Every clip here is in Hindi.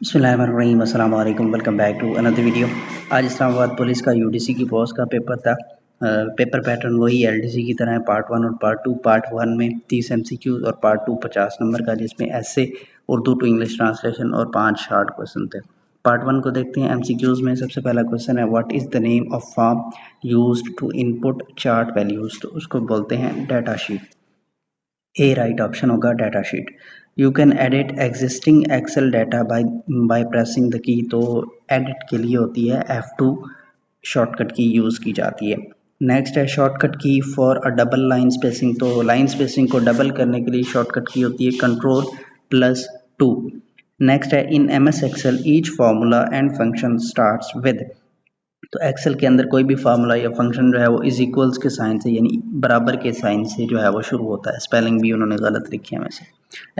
बिस्मिल्लाहिर्रहमानिर्रहीम अस्सलाम वालेकुम welcome back to another video. आज इस्लामाबाद पुलिस का यूडीसी की पोस्ट का पेपर था। पेपर पैटर्न वही एलडीसी की तरह है, पार्ट 1 और पार्ट 2। पार्ट 1 में 30 एमसीक्यूज और पार्ट 2 50 नंबर का, जिसमें एसे, उर्दू टू इंग्लिश ट्रांसलेशन और 5 शार्ट क्वेश्चन थे। पार्ट 1 को देखते हैं। एमसीक्यूज में सबसे पहला क्वेश्चन है, what is the name of form used to input chart values. तो उसको बोलते हैं data sheet. A right option होगा data sheet. You can edit existing Excel data by pressing the key. तो एडिट के लिए होती है F2 शॉर्टकट की यूज़ की जाती है। नेक्स्ट है शॉर्टकट की for a double line spacing. तो लाइन स्पेसिंग को डबल करने के लिए शॉर्टकट की होती है Ctrl+2। नेक्स्ट है in MS Excel each formula and function starts with. तो एक्सेल के अंदर कोई भी फार्मूला या फंक्शन जो है वो इज इक्वल्स के साइन से, यानी बराबर के साइन से जो है वो शुरू होता है। स्पेलिंग भी उन्होंने गलत लिखी है, वैसे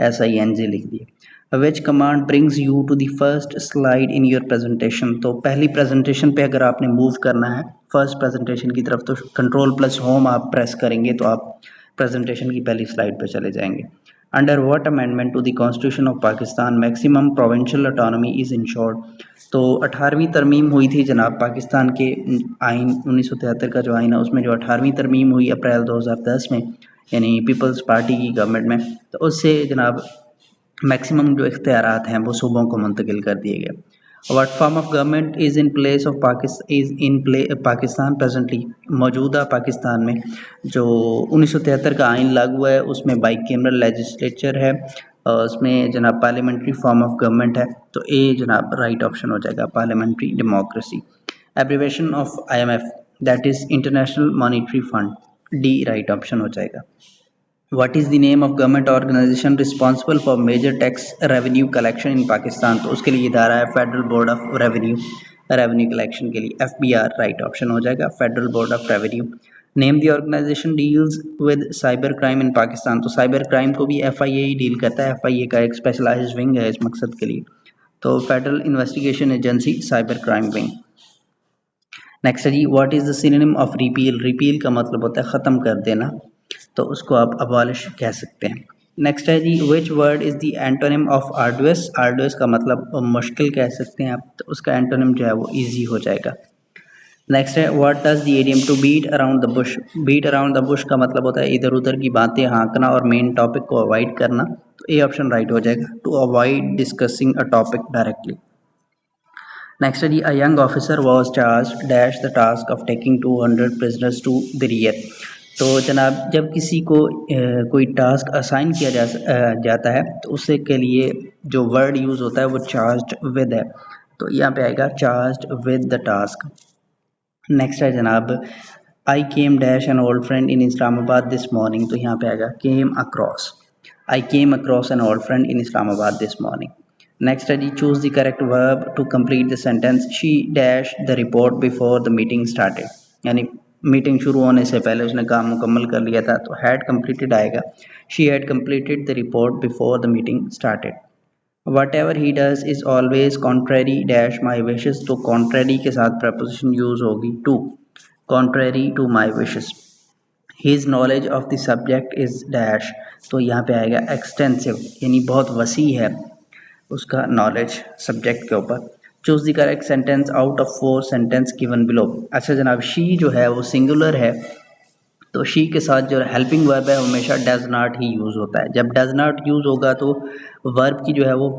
SING लिख दिया। Which command brings you to the first slide in your presentation. तो पहली प्रेजेंटेशन पे अगर आपने मूव करना है फर्स्ट प्रेजेंटेशन की तरफ, तो Ctrl+Home आप प्रेस करेंगे तो आप प्रेजेंटेशन की पहली स्लाइड पे चले जाएंगे। Under what amendment to the constitution of Pakistan maximum provincial autonomy is ensured. तो 18वीं तरमीम हुई थी जनाब पाकिस्तान के आइन 1973 का जो आइन है, उसमें जो 18वीं तरमीम हुई अप्रैल 2010 में, यानी पीपल्स पार्टी की गवर्नमेंट में, तो उससे जनाब मैक्सिमम जो इख्तियारात हैं वो सूबों को मुंतकिल कर दिए गए। What form of government is in place of Pakistan presently. मौजूदा पाकिस्तान में जो 1973 का आइन लागू है उसमें बाइकैमरल लेजिस्लेचर है, उसमें जनाब पार्लियामेंट्री फॉर्म ऑफ गवर्नमेंट है। तो ए जनाब राइट ऑप्शन हो जाएगा, parliamentary democracy. Abbreviation of IMF that is International Monetary Fund. D right option हो जाएगा। What is the name of government organisation responsible for major tax revenue collection in Pakistan. तो उसके लिए इदारा है Federal Board of Revenue collection के लिए FBR राइट ऑप्शन हो जाएगा, Federal Board of Revenue. Name the organisation deals with cyber crime in Pakistan. तो साइबर क्राइम को भी FIA ही डील करता है, FIA का एक स्पेशलाइज्ड विंग है इस मकसद के लिए। तो federal investigation agency cyber crime wing. Next है जी, what is the synonym of repeal. Repeal का मतलब होता है ख़त्म कर देना, तो उसको आप अबॉलिश कह सकते हैं। नेक्स्ट है जी, which word is the antonym of arduous. Arduous का मतलब मुश्किल कह सकते हैं आप, तो उसका एंटोनिम जो है वो ईजी हो जाएगा। नेक्स्ट है, what does the idiom to beat around the bush. Beat around the bush का मतलब होता है इधर उधर की बातें हाँकना और मेन टॉपिक को अवॉइड करना। तो ए ऑप्शन राइट हो जाएगा, to avoid discussing a topic directly. Next है जी, a young officer was charged dash the task of taking 200 prisoners to the rear. तो जनाब जब किसी को कोई टास्क असाइन किया जाता है तो उससे के लिए जो वर्ड यूज़ होता है वो चार्ज्ड विद है। तो यहाँ पे आएगा charged with the task. Next है जनाब, I came dash an old friend in Islamabad this morning. तो यहाँ पे आएगा came across. I came across an old friend in Islamabad this morning. Next है जी, choose the correct verb to complete the sentence. She dash the report before the meeting started, यानी मीटिंग शुरू होने से पहले उसने काम मुकम्मल कर लिया था, तो हैड कंप्लीटेड आएगा। She had completed the report before the meeting started. Whatever he does is always contrary dash my wishes. तो कॉन्ट्रेरी के साथ प्रपोजिशन यूज होगी to, contrary to my wishes. His knowledge of the subject is dash. तो यहाँ पे आएगा एक्सटेंसिव, यानी बहुत वसी है उसका नॉलेज सब्जेक्ट के ऊपर। Choose the correct sentence out of 4 sentence given below. अच्छा जनाब, शी जो है वो सिंगुलर है, तो शी के साथ जो हेल्पिंग वर्ब है हमेशा डज नॉट ही यूज़ होता है। जब डज नॉट यूज़ होगा तो वर्ब की जो है वो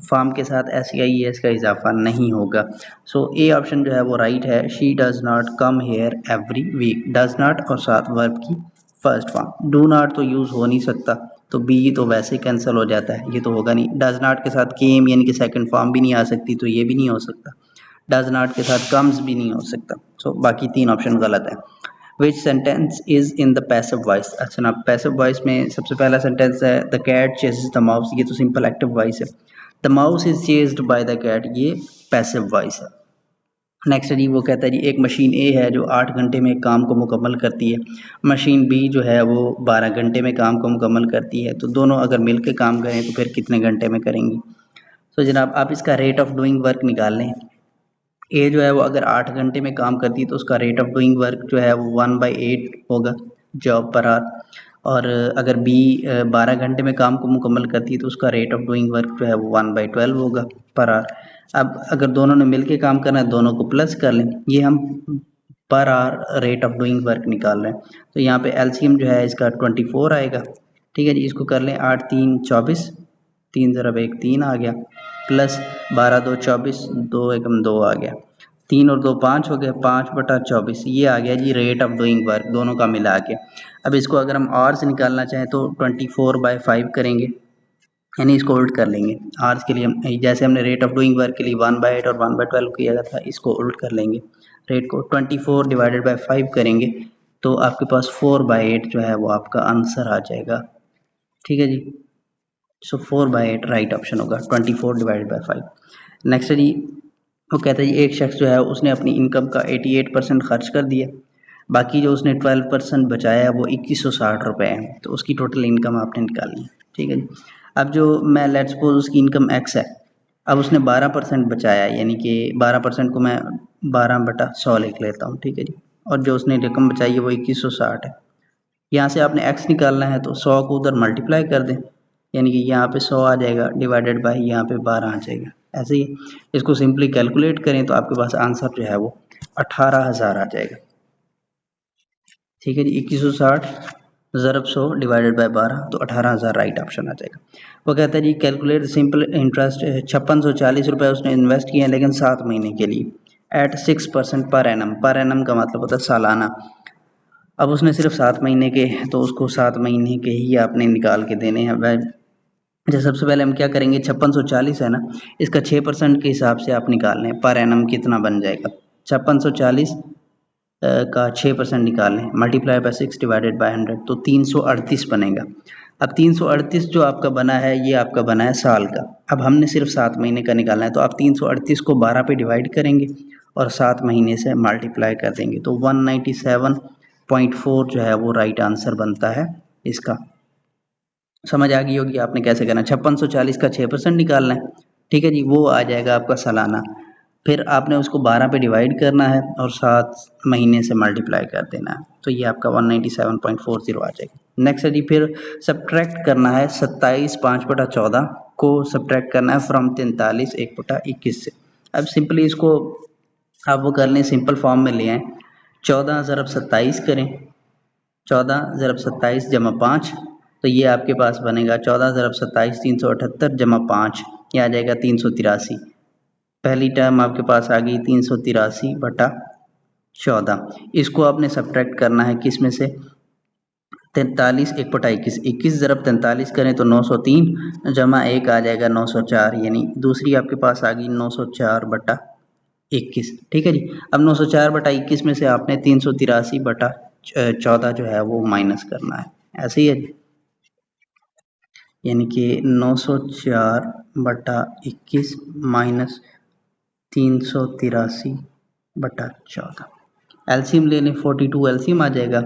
फॉर्म के साथ SEIES का इजाफा नहीं होगा। सो ए ऑप्शन जो है वो राइट है, she does not come here every week. Does not और साथ वर्ब की फर्स्ट फॉर्म। डू नॉट तो यूज़ हो नहीं सकता, तो बी तो वैसे ही कैंसिल हो जाता है, ये तो होगा नहीं। डज नॉट के साथ केम यानी कि सेकंड फॉर्म भी नहीं आ सकती, तो ये भी नहीं हो सकता। डज नॉट के साथ कम्स भी नहीं हो सकता। सो बाकी 3 ऑप्शन गलत है। Which sentence is in the passive voice. अच्छा ना, पैसिव वॉइस में सबसे पहला सेंटेंस है the cat chases the mouse. ये तो सिंपल एक्टिव वॉइस है। The mouse is chased by the cat, ये पैसिव वॉइस है। नेक्स्ट है जी, वो कहता है जी एक मशीन ए है जो 8 घंटे में काम को मुकम्मल करती है, मशीन बी जो है वो 12 घंटे में काम को मुकम्मल करती है, तो दोनों अगर मिल के काम करें तो फिर कितने घंटे में करेंगी। तो जनाब आप इसका रेट ऑफ डूइंग वर्क निकाल लें। ए जो है वो अगर 8 घंटे में काम करती है तो उसका रेट ऑफ डूइंग वर्क जो है वो 1/8 होगा जॉब पर आवर। और अगर बी 12 घंटे में काम को मुकम्मल करती है तो उसका रेट ऑफ डूइंग वर्क जो है वो 1/12 होगा पर आवर। अब अगर दोनों ने मिलके काम करना है, दोनों को प्लस कर लें, ये हम per hour rate of doing work निकाल रहे हैं। तो यहाँ पे एलसीएम जो है इसका 24 आएगा। ठीक है जी, इसको कर लें 8 3 24, 3 ज़रब 1 3 आ गया, प्लस 12 2 24, 2 एकम 2 आ गया, 3 और 2 5 हो गए, 5/24 ये आ गया जी रेट ऑफ डूइंग वर्क दोनों का मिला के। अब इसको अगर हम आवर्स निकालना चाहें तो 24/5 करेंगे, यानी इसको उल्ट कर लेंगे। आवर्स के लिए हम जैसे हमने रेट ऑफ डूइंग वर्क के लिए 1/8 और 1/12 किया था, इसको उल्ट कर लेंगे। रेट को 24 डिवाइडेड बाई 5 करेंगे तो आपके पास 4/8 जो है वो आपका आंसर आ जाएगा। ठीक है जी, सो 4/8 राइट ऑप्शन होगा, 24 डिवाइडेड बाई 5। नेक्स्ट है जी, वो कहता है जी एक शख्स जो है उसने अपनी इनकम का 88% खर्च कर दिया, बाकी जो उसने 12% बचाया है वो 2160 रुपये है, तो उसकी टोटल इनकम आपने निकाली है। ठीक है जी, अब जो मैं लेट्स सपोज उसकी इनकम x है, अब उसने 12% बचाया है, यानी कि 12% को मैं 12/100 लिख लेता हूँ। ठीक है जी, और जो उसने रकम बचाई है वो 2160 है। यहाँ से आपने x निकालना है तो 100 को उधर मल्टीप्लाई कर दें, यानी कि यहाँ पे 100 आ जाएगा डिवाइडेड बाई यहाँ पे 12 आ जाएगा। ऐसे ही इसको सिंपली कैलकुलेट करें तो आपके पास आंसर जो है वो 18,000 आ जाएगा। ठीक है जी, 2160 ज़रब 100 डिवाइडेड बाय 12 तो 18,000 राइट ऑप्शन आ जाएगा। वो कहता है जी कैलकुलेट सिंपल इंटरेस्ट, 5640 रुपये उसने इन्वेस्ट किए हैं लेकिन 7 महीने के लिए eight 6% per annum. Per annum का मतलब होता है सालाना। अब उसने सिर्फ 7 महीने के, तो उसको 7 महीने के ही आपने निकाल के देने हैं। वह अच्छा, सबसे पहले हम क्या करेंगे, 5640 है ना, इसका 6% के हिसाब से आप निकाल लें पर एनम कितना बन जाएगा। 5640 का 6% निकाल लें, मल्टीप्लाई बाय 6 डिवाइडेड बाय 100 तो 338 बनेगा। अब 338 जो आपका बना है ये आपका बना है साल का। अब हमने सिर्फ 7 महीने का निकालना है, तो आप 338 को 12 पे डिवाइड करेंगे और 7 महीने से मल्टीप्लाई कर देंगे तो 197.4 जो है वो राइट आंसर बनता है इसका। समझ आ गई होगी आपने कैसे करना है। 5640 का 6% निकालना है। ठीक है जी, वो आ जाएगा आपका सालाना। फिर आपने उसको 12 पे डिवाइड करना है और 7 महीने से मल्टीप्लाई कर देना है, तो ये आपका 197.40 आ जाएगा। नेक्स्ट है जी, फिर सब्ट्रैक्ट करना है 27 5/14 को सब्ट्रैक्ट करना है फ्रॉम 43 1/21 से। अब सिंपली इसको आप वो कर लें, सिंपल फॉर्म में ले आएँ। 14 ज़रब 27 करें, 14 ज़रब 27 जमा 5, तो ये आपके पास बनेगा 14 ज़रब 27 378 जमा 5, ये आ जाएगा 383। पहली टर्म आपके पास आ गई 383/14। इसको आपने सब्ट्रैक्ट करना है किस में से, 43 1/21, 21 ज़रब 43 करें तो 903 जमा 1 आ जाएगा 904, यानी दूसरी आपके पास आ गई 904/21। ठीक है जी, अब 904/21 में से आपने 383/14 जो है वो माइनस करना है, ऐसे ही है जी, यानी कि 904/21 माइनस 383/14। एलसीएम ले लें, 42 एलसीएम आ जाएगा,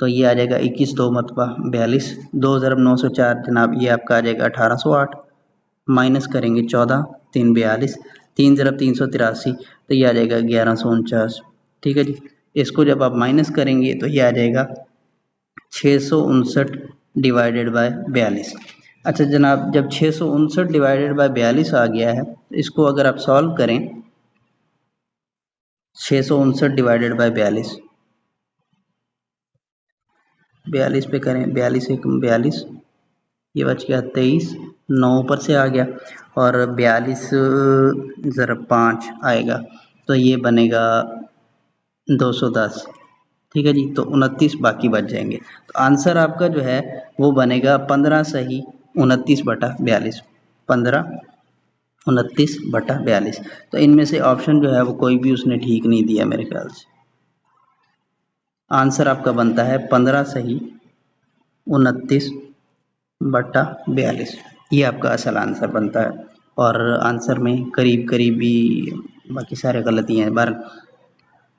तो ये आ जाएगा 21 2 मतबा 42, 2 ज़रब 904 जनाब ये आपका आ जाएगा 1808, माइनस करेंगे 14 3 42, 3 ज़रब 383 तो ये आ जाएगा 1149। ठीक है जी, इसको जब आप माइनस करेंगे तो ये आ जाएगा 659 डिवाइडेड बाय 42। अच्छा जनाब, जब 659 डिवाइडेड बाय 42 आ गया है, तो इसको अगर आप सॉल्व करें, 659 डिवाइडेड बाय 42, 42 पे करें, 42 1 42, ये बच गया 23, 9 ऊपर से आ गया और 42 ज़रब 5 आएगा तो ये बनेगा 210। ठीक है जी, तो 29 बाकी बच जाएंगे, तो आंसर आपका जो है वो बनेगा 15 सही 29/42, 15/29/42। तो इनमें से ऑप्शन जो है वो कोई भी उसने ठीक नहीं दिया मेरे ख्याल से। आंसर आपका बनता है 15 सही 29/42, ये आपका असल आंसर बनता है। और आंसर में करीब करीब भी बाकी सारे गलतियाँ हैं, बार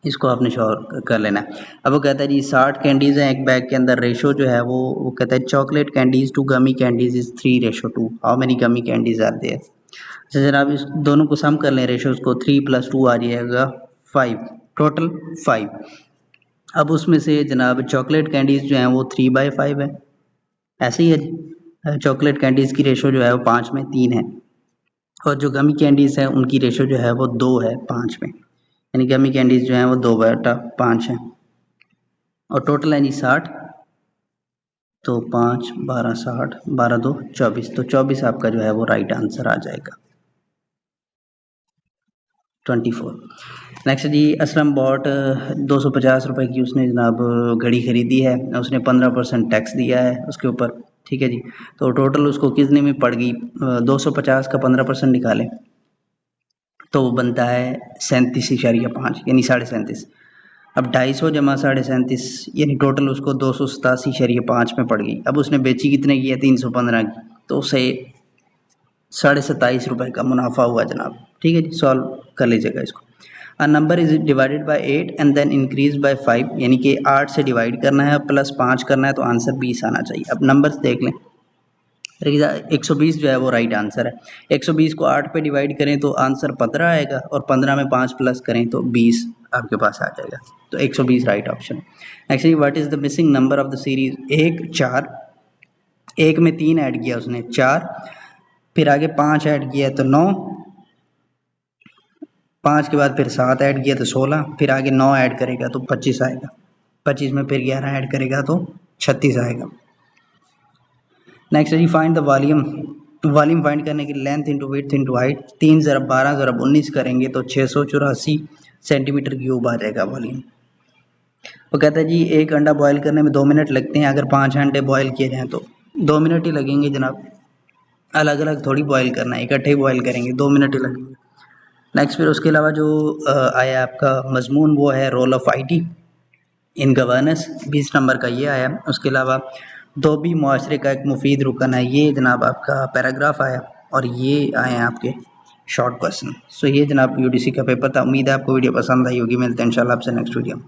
इसको आपने श्योर कर लेना है। अब वो कहता है जी 60 कैंडीज़ हैं एक बैग के अंदर, रेशो जो है वो कहता है chocolate candies to gummy candies is 3:2, how many gummy candies are there. अच्छा जनाब, इस दोनों को सम कर लें, रेशोज़ को, 3 + 2 आ जाएगा 5, टोटल 5। अब उसमें से जनाब चॉकलेट कैंडीज़ जो हैं वो 3/5 है, ऐसे ही है, चॉकलेट कैंडीज़ की रेशो जो है वो 5 में 3 है, और जो गमी कैंडीज़ है उनकी रेशो जो है वो 2 है 5 में, यानी गमी कैंडीज़ जो है वो 2/5 है, और टोटल है जी 60, तो 5 12 60 12 2 24, तो 24 आपका जो है वो राइट आंसर आ जाएगा। 24। नेक्स्ट जी, असलम बॉट 250 रुपये की उसने जनाब घड़ी खरीदी है, उसने 15% टैक्स दिया है उसके ऊपर, ठीक है जी। तो टोटल उसको कितने में पड़ गई, 250 का 15% निकालें तो वो बनता है 37.5 यानी 37.5। अब 250 जमा 37.5 यानी टोटल उसको 287.5 में पड़ गई। अब उसने बेची कितने की है, 315 की, तो उसे 27.5 रुपये का मुनाफा हुआ जनाब, ठीक है जी। सॉल्व कर लीजिएगा इसको। A number is divided by 8 and then increase by 5, यानी कि 8 से डिवाइड करना है प्लस 5 करना है, तो आंसर 20 आना चाहिए। अब नंबर्स देख लें, 120 जो है वो राइट आंसर है। 120 को 8 पे डिवाइड करें तो आंसर 15 आएगा, और 15 में 5 प्लस करें तो 20 आपके पास आ जाएगा, तो 120 राइट ऑप्शन है। Actually what is the missing number of the series, 1 4, 1 में 3 ऐड किया उसने 4, फिर आगे 5 ऐड किया तो 9, 5 के बाद फिर 7 ऐड किया तो 16, फिर आगे 9 ऐड करेगा तो 25 आएगा, 25 में फिर 11 ऐड करेगा तो 36 आएगा। नेक्स्ट है जी, find the volume. Volume find करने की length into width into height, 3 ज़रब 12 ज़रब 19 करेंगे तो 684 सेंटीमीटर क्यूब आ जाएगा वॉल्यूम। वो कहता है जी एक अंडा बॉयल करने में 2 मिनट लगते हैं, अगर 5 अंडे बॉयल किए जाएँ तो 2 मिनट ही लगेंगे जनाब, अलग अलग थोड़ी बॉयल करना है, इकट्ठे ही बॉयल करेंगे 2 मिनट ही लगेंगे। नेक्स्ट फिर उसके अलावा जो आया आपका मजमून वो है role of IT in governance, 20 number का ये आया। उसके अलावा दोबी मुआशरे का एक मुफीद रुकन है, ये जनाब आपका पैराग्राफ आया, और ये आए हैं आपके शॉर्ट क्वेश्चन। सो ये जनाब यूडीसी का पेपर था। उम्मीद है आपको वीडियो पसंद आई होगी। मिलते हैं इंशाल्लाह आपसे नेक्स्ट वीडियो में।